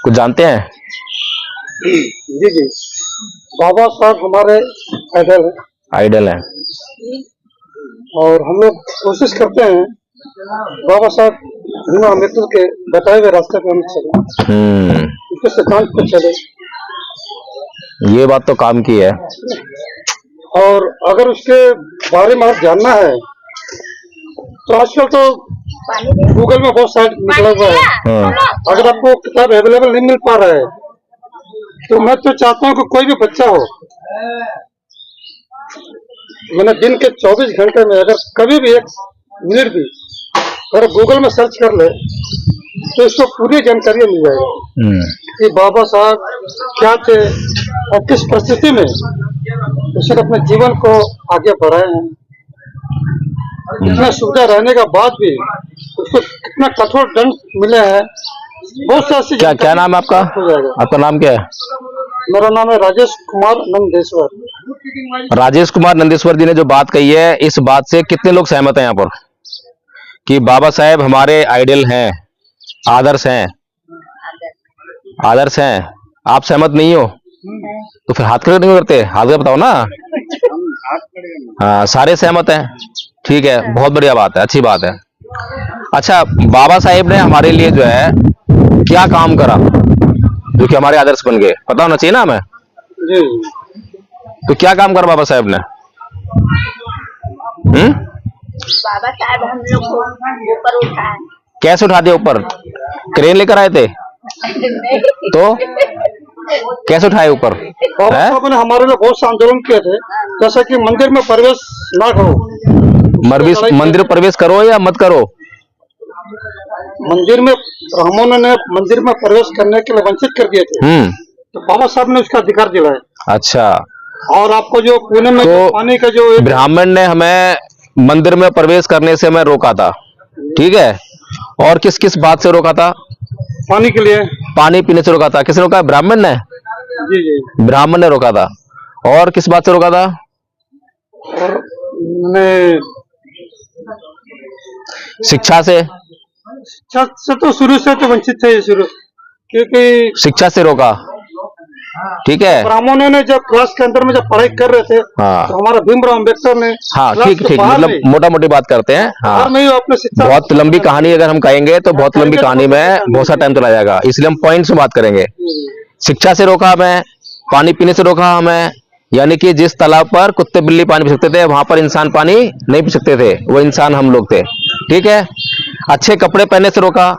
कुछ जानते हैं? जी जी, बाबा साहब हमारे आइडल है आइडल है। और हम लोग कोशिश करते हैं बाबा साहब बिना अम्बेडकर के बताए हुए रास्ते पे हम चले, उसके सिद्धांत पे चले। ये बात तो काम की है। और अगर उसके बारे में आप जानना है तो आजकल तो गूगल में बहुत साइट निकला हुआ है। अगर आपको किताब अवेलेबल नहीं मिल पा रहा है तो मैं तो चाहता हूँ कि कोई भी बच्चा हो, मैंने दिन के 24 घंटे में अगर कभी भी 1 मिनट भी अगर गूगल में सर्च कर ले तो इसको पूरी जानकारी मिल जाएगी कि बाबा साहब क्या थे और किस परिस्थिति में उसने अपने जीवन को आगे बढ़ाए हैं। इतना सुविधा रहने के बाद भी उसको कितना कठोर दंड मिले हैं। बहुत सा क्या नाम है आपका? आपका नाम क्या है? मेरा नाम है राजेश कुमार नंदेश्वर। राजेश कुमार नंदेश्वर जी ने जो बात कही है, इस बात से कितने लोग सहमत हैं यहाँ पर कि बाबा साहेब हमारे आइडल हैं, आदर्श हैं? आदर्श हैं। आप सहमत नहीं हो तो फिर हाथ खड़े नहीं करते? हाथ खड़े बताओ ना। हाँ, सारे सहमत हैं। ठीक है, बहुत बढ़िया बात है, अच्छी बात है। अच्छा, बाबा साहेब ने हमारे लिए जो है क्या काम करा जो कि हमारे आदर्श बन गए, पता होना चाहिए ना हमें। जी। तो क्या काम करा बाबा साहेब ने? बाबा साहब हम लोग को ऊपर उठाए। कैसे उठा दिया ऊपर? क्रेन लेकर आए थे? तो कैसे उठाए ऊपर? बाबा साहब ने हमारे लिए बहुत से आंदोलन किए थे, जैसे कि मंदिर में प्रवेश ना करो। मंदिर प्रवेश करो या मत करो? मंदिर में ब्राह्मणों ने मंदिर में प्रवेश करने के लिए वंचित कर दिए थे, तो बाबा साहब ने उसका अधिकार दिलाया। अच्छा। और आपको जो पुणे में तो पानी का जो ब्राह्मण ने हमें मंदिर में प्रवेश करने से हमें रोका था, ठीक है? और किस किस बात से रोका था? पानी के लिए, पानी पीने से रोका था। किसने रोका? ब्राह्मण ने। जी जी, ब्राह्मण ने रोका था। और किस बात से रोका था? और शिक्षा से। शिक्षा से तो शुरू से तो वंचित थे शुरू, क्योंकि शिक्षा से रोका, ठीक है? ब्राह्मणों ने जब क्लास के अंदर में जब पढ़ाई कर रहे थे, हाँ, तो हमारा भीमराव अम्बेडकर ने, हाँ, ठीक ठीक, मतलब मोटा मोटी बात करते हैं। हाँ, बहुत लंबी कहानी अगर हम कहेंगे तो बहुत लंबी कहानी में बहुत सा टाइम चला जाएगा, इसलिए हम पॉइंट से बात करेंगे। शिक्षा से रोका हमें, पानी पीने से रोका हमें, यानी कि जिस तालाब पर कुत्ते बिल्ली पानी पी सकते थे वहां पर इंसान पानी नहीं पी सकते थे, वो इंसान हम लोग थे, ठीक है? अच्छे कपड़े पहनने से रोका।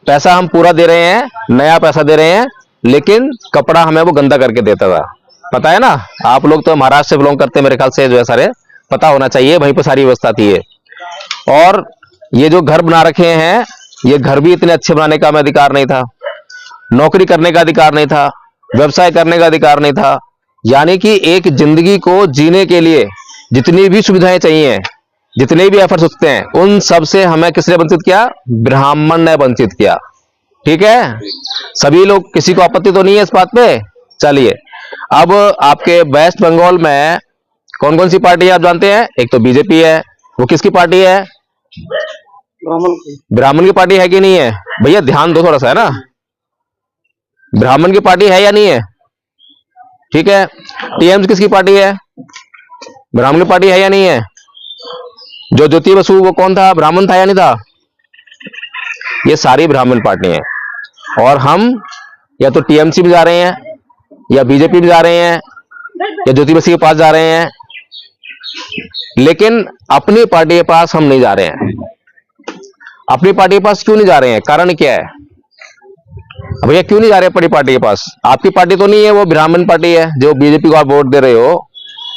पैसा हम पूरा दे रहे हैं, नया पैसा दे रहे हैं, लेकिन कपड़ा हमें वो गंदा करके देता था, पता है ना? आप लोग तो महाराष्ट्र से बिलोंग करते हैं मेरे ख्याल से, जो है सारे पता होना चाहिए, वहीं पर सारी व्यवस्था थी ये। और ये जो घर बना रखे हैं, ये घर भी इतने अच्छे बनाने का हमें अधिकार नहीं था, नौकरी करने का अधिकार नहीं था, व्यवसाय करने का अधिकार नहीं था। यानी कि एक जिंदगी को जीने के लिए जितनी भी सुविधाएं चाहिए, जितने भी एफर्ट्स होते हैं, उन सब से हमें किसने वंचित किया? ब्राह्मण ने वंचित किया, ठीक है? सभी लोग, किसी को आपत्ति तो नहीं है इस बात पे? चलिए, अब आपके वेस्ट बंगाल में कौन कौन सी पार्टी है आप जानते हैं? एक तो बीजेपी है, वो किसकी पार्टी है? ब्राह्मण की पार्टी है कि नहीं है? भैया ध्यान दो थोड़ा सा, है ना? ब्राह्मण की पार्टी है या नहीं है? ठीक है। टीएमसी किसकी पार्टी है? ब्राह्मण की पार्टी है या नहीं है? जो ज्योति बसु वो कौन था? ब्राह्मण था या नहीं था? ये सारी ब्राह्मण पार्टी है, और हम या तो टीएमसी भी जा रहे हैं, या बीजेपी भी जा रहे हैं, या ज्योति बसु के पास जा रहे हैं, लेकिन अपनी पार्टी के पास हम नहीं जा रहे हैं। अपनी पार्टी के पास क्यों नहीं जा रहे हैं? कारण क्या है भैया? क्यों नहीं जा रहे अपनी पार्टी के पास? आपकी पार्टी तो नहीं है, वो ब्राह्मण पार्टी है। जो बीजेपी को आप वोट दे रहे हो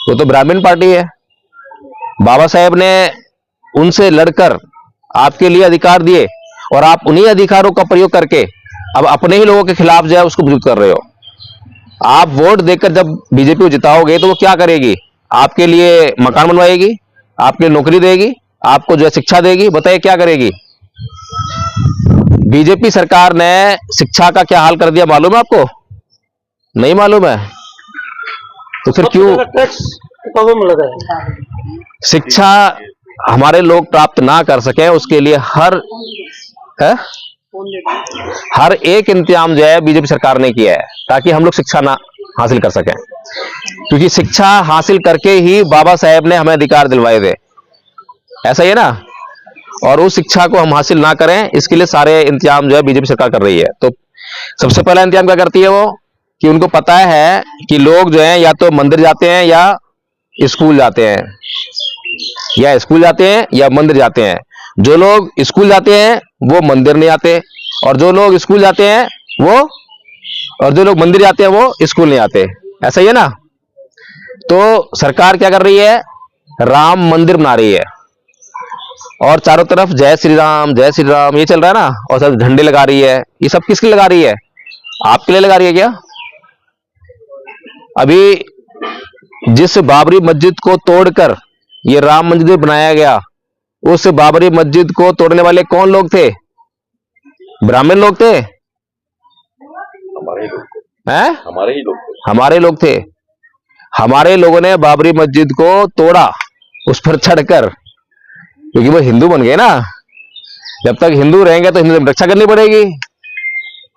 वो तो ब्राह्मण पार्टी है। बाबा साहेब ने उनसे लड़कर आपके लिए अधिकार दिए, और आप उन्हीं अधिकारों का प्रयोग करके अब अपने ही लोगों के खिलाफ जो है उसको विरोध कर रहे हो। आप वोट देकर जब बीजेपी को जिताओगे तो वो क्या करेगी? आपके लिए मकान बनवाएगी, आपके लिए नौकरी देगी, आपको जो है शिक्षा देगी। बताइए क्या करेगी? बीजेपी सरकार ने शिक्षा का क्या हाल कर दिया मालूम है आपको? नहीं मालूम है? तो फिर क्यों शिक्षा हमारे लोग प्राप्त ना कर सके, उसके लिए हर है हर एक इंतजाम जो है बीजेपी सरकार ने किया है ताकि हम लोग शिक्षा ना हासिल कर सकें, क्योंकि शिक्षा हासिल करके ही बाबा साहेब ने हमें अधिकार दिलवाए थे, ऐसा ही है ना। और उस शिक्षा को हम हासिल ना करें, इसके लिए सारे इंतजाम जो है बीजेपी सरकार कर रही है। तो सबसे पहला इंतजाम क्या करती है वो, कि उनको पता है कि लोग जो है या तो मंदिर जाते हैं या स्कूल जाते हैं, या स्कूल जाते हैं या मंदिर जाते हैं। जो लोग स्कूल जाते हैं वो मंदिर नहीं आते, और जो लोग स्कूल जाते हैं वो, और जो लोग मंदिर जाते हैं वो स्कूल नहीं आते, ऐसा ही है ना। तो सरकार क्या कर रही है, राम मंदिर बना रही है, और चारों तरफ जय श्री राम ये चल रहा है ना, और सब झंडे लगा रही है। ये सब किसके लिए लगा रही है, आपके लिए लगा रही है क्या? अभी जिस बाबरी मस्जिद को तोड़कर ये राम मंदिर बनाया गया, उस बाबरी मस्जिद को तोड़ने वाले कौन लोग थे? ब्राह्मण लोग थे, हैं? हमारे लोग थे। हमारे लोगों ने बाबरी मस्जिद को तोड़ा उस पर चढ़कर, क्योंकि वो हिंदू बन गए ना। जब तक हिंदू रहेंगे तो हिंदू धर्म रक्षा करनी पड़ेगी।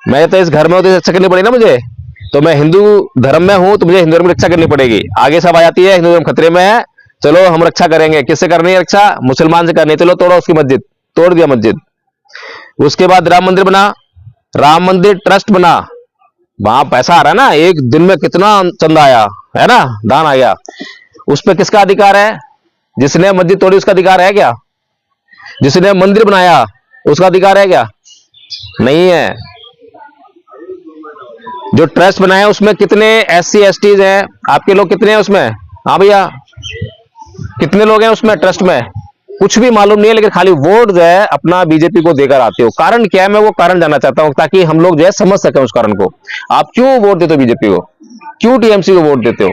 मैं तो इस घर में हूं तो रक्षा करनी पड़ेगी ना मुझे, तो मैं हिंदू धर्म में हूं तो मुझे हिंदू धर्म की रक्षा करनी पड़ेगी। आगे सब आ जाती है, हिंदू धर्म खतरे में है, चलो हम रक्षा करेंगे। किससे करनी है रक्षा? मुसलमान से करनी है, चलो तोड़ो उसकी मस्जिद, तोड़ दिया मस्जिद। उसके बाद राम मंदिर बना, राम मंदिर ट्रस्ट बना, वहां पैसा आ रहा है ना, एक दिन में कितना चंदा आया है ना, दान आ गया। उस पर किसका अधिकार है? जिसने मस्जिद तोड़ी उसका अधिकार है क्या? जिसने मंदिर बनाया उसका अधिकार है क्या? नहीं है। जो ट्रस्ट बनाया उसमें कितने SC STs हैं? आपके लोग कितने हैं उसमें? हाँ भैया, कितने लोग हैं उसमें ट्रस्ट में? कुछ भी मालूम नहीं है, लेकिन खाली वोट जो है अपना बीजेपी को देकर आते हो। कारण क्या है, मैं वो कारण जानना चाहता हूं ताकि हम लोग जो है समझ सकें उस कारण को। आप क्यों वोट देते हो बीजेपी को? क्यों TMC को वोट देते हो?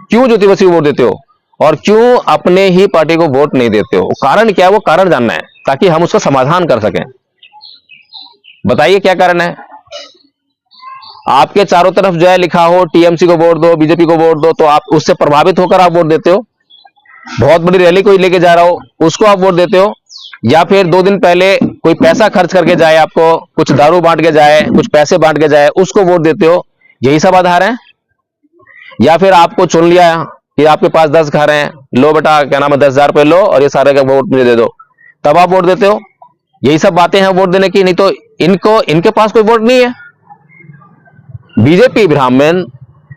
क्यों ज्योति बसु को वोट देते हो? और क्यों अपने ही पार्टी को वोट नहीं देते हो? कारण क्या है, वो कारण जानना है ताकि हम उसका समाधान कर सकें। बताइए क्या कारण है? आपके चारों तरफ जो है लिखा हो TMC को वोट दो, बीजेपी को वोट दो, तो आप उससे प्रभावित होकर आप वोट देते हो। बहुत बड़ी रैली कोई लेके जा रहा हो उसको आप वोट देते हो, या फिर 2 दिन पहले कोई पैसा खर्च करके जाए, आपको कुछ दारू बांट के जाए, कुछ पैसे बांट के जाए, उसको वोट देते हो। यही सब आधार है। या फिर आपको चुन लिया कि आपके पास 10 घर हैं, लो बेटा क्या नाम है 10,000 रुपए लो और ये सारे का वोट मुझे दे दो, तब आप वोट देते हो। यही सब बातें हैं वोट देने की, नहीं तो इनके पास कोई वोट नहीं है। बीजेपी ब्राह्मण,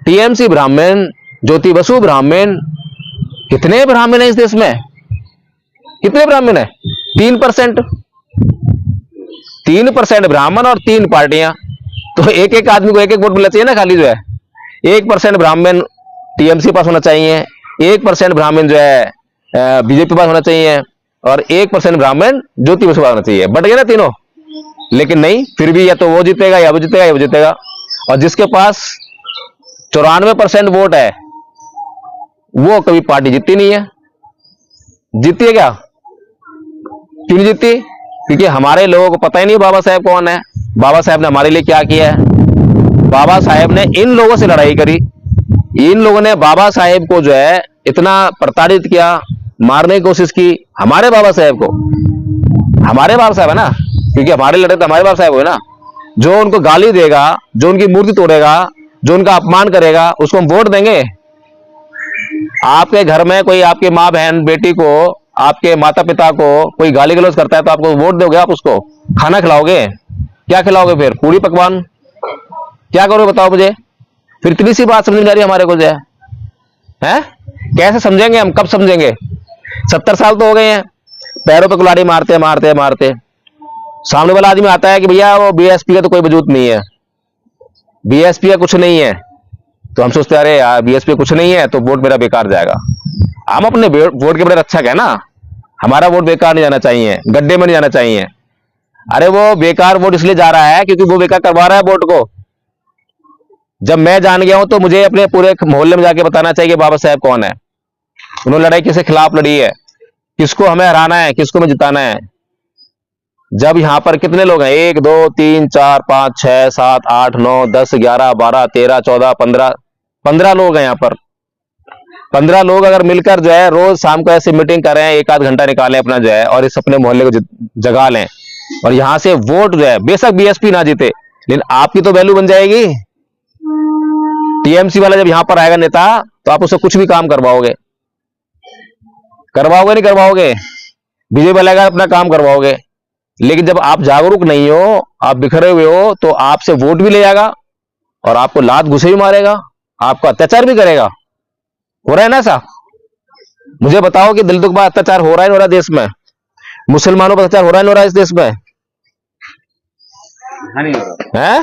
TMC ब्राह्मण, ज्योति बसु ब्राह्मण, कितने ब्राह्मण है इस देश में? कितने ब्राह्मण है? 3%। 3% ब्राह्मण और 3 पार्टियां, तो एक एक आदमी को एक एक वोट मिलना चाहिए ना। खाली जो है 1% ब्राह्मण TMC पास होना चाहिए, 1% ब्राह्मण जो है बीजेपी पास होना चाहिए, और 1% ब्राह्मण ज्योति बसु पास होना चाहिए। बट गए ना तीनों, लेकिन नहीं, फिर भी या तो वो जीतेगा या वो जीतेगा या वो जीतेगा। और जिसके पास 94% वोट है वो कभी पार्टी जीतती नहीं है। जीतती है क्या? क्यों नहीं जीतती? क्योंकि हमारे लोगों को पता ही नहीं बाबा साहेब कौन है, बाबा साहेब ने हमारे लिए क्या किया है। बाबा साहेब ने इन लोगों से लड़ाई करी, इन लोगों ने बाबा साहेब को जो है इतना प्रताड़ित किया, मारने की कोशिश की। हमारे बाबा साहेब को, हमारे बाबा साहेब है ना, क्योंकि हमारे लड़े तो हमारे बाबा साहेब है ना। जो उनको गाली देगा, जो उनकी मूर्ति तोड़ेगा, जो उनका अपमान करेगा, उसको हम वोट देंगे? आपके घर में कोई आपके माँ बहन बेटी को, आपके माता पिता को कोई गाली गलौज करता है तो आपको वोट दोगे? आप उसको खाना खिलाओगे? क्या खिलाओगे फिर? पूरी पकवान? क्या करोगे बताओ मुझे? फिर इतनी सी बात समझ में आ रही है हमारे को जो है? कैसे समझेंगे हम? कब समझेंगे? 70 साल तो हो गए हैं, पैरों पे कुल्हाड़ी मारते मारते मारते। सामने वाला आदमी आता है कि भैया वो BSP का तो कोई वजूद नहीं है, BSP का कुछ नहीं है, तो हम सोचते हैं अरे यार BSP कुछ नहीं है तो वोट मेरा बेकार जाएगा। हम अपने वोट के बड़े रक्षक है ना, हमारा वोट बेकार नहीं जाना चाहिए, गड्ढे में नहीं जाना चाहिए। अरे वो बेकार वोट इसलिए जा रहा है क्योंकि वो बेकार करवा रहा है वोट को। जब मैं जान गया हूं तो मुझे अपने पूरे मोहल्ले में जाके बताना चाहिए कि बाबा साहेब कौन है, उन्होंने लड़ाई किसके खिलाफ लड़ी है, किसको हमें हराना है, किसको हमें जिताना है। जब यहां पर कितने लोग हैं? 1 2 3 4 5 6 7 8 9 10 11 12 13 14 15 लोग हैं यहां पर। 15 लोग अगर मिलकर जो है रोज शाम को ऐसी मीटिंग करें, 1 आध घंटा निकालें अपना जो है, और इस अपने मोहल्ले को जगा लें, और यहां से वोट जो है, बेशक बीएसपी ना जीते, लेकिन आपकी तो वैल्यू बन जाएगी। टीएमसी वाला जब यहां पर आएगा नेता, तो आप उससे कुछ भी काम करवाओगे, नहीं करवाओगे? बीजेपी वाला आएगा, अपना काम करवाओगे। लेकिन जब आप जागरूक नहीं हो, आप बिखरे हुए हो, तो आपसे वोट भी ले जाएगा और आपको लात घुसे भी मारेगा, आपका अत्याचार भी करेगा। हो रहा है ना ऐसा? मुझे बताओ कि दिल दुख बात अत्याचार हो रहा है, हो रहा देश में? मुसलमानों पर अत्याचार हो रहा है, हो रहा है इस देश में? नहीं हो रहा है?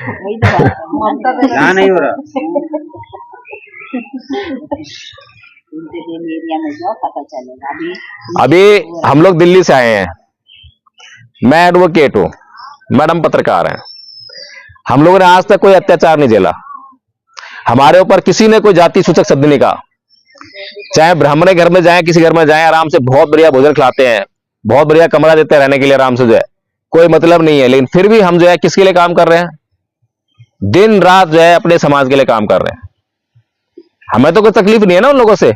वही तो बात है। यहाँ नहीं हो रहा। उनके दिन एरिया में जाओ, पता चलेगा। अभी हम लोग दिल्ली से आए हैं, मैं एडवोकेट हूं, मैडम पत्रकार हैं। हम लोगों ने आज तक कोई अत्याचार नहीं झेला, हमारे ऊपर किसी ने कोई जाति सूचक शब्द नहीं कहा। चाहे ब्राह्मण घर में जाए, किसी घर में जाए, आराम से बहुत बढ़िया भोजन खिलाते हैं, बहुत बढ़िया कमरा देते हैं रहने के लिए, आराम से जो है कोई मतलब नहीं है। लेकिन फिर भी हम जो है किसके लिए काम कर रहे हैं? दिन रात जो है अपने समाज के लिए काम कर रहे हैं। हमें तो कोई तकलीफ नहीं है ना उन लोगों से।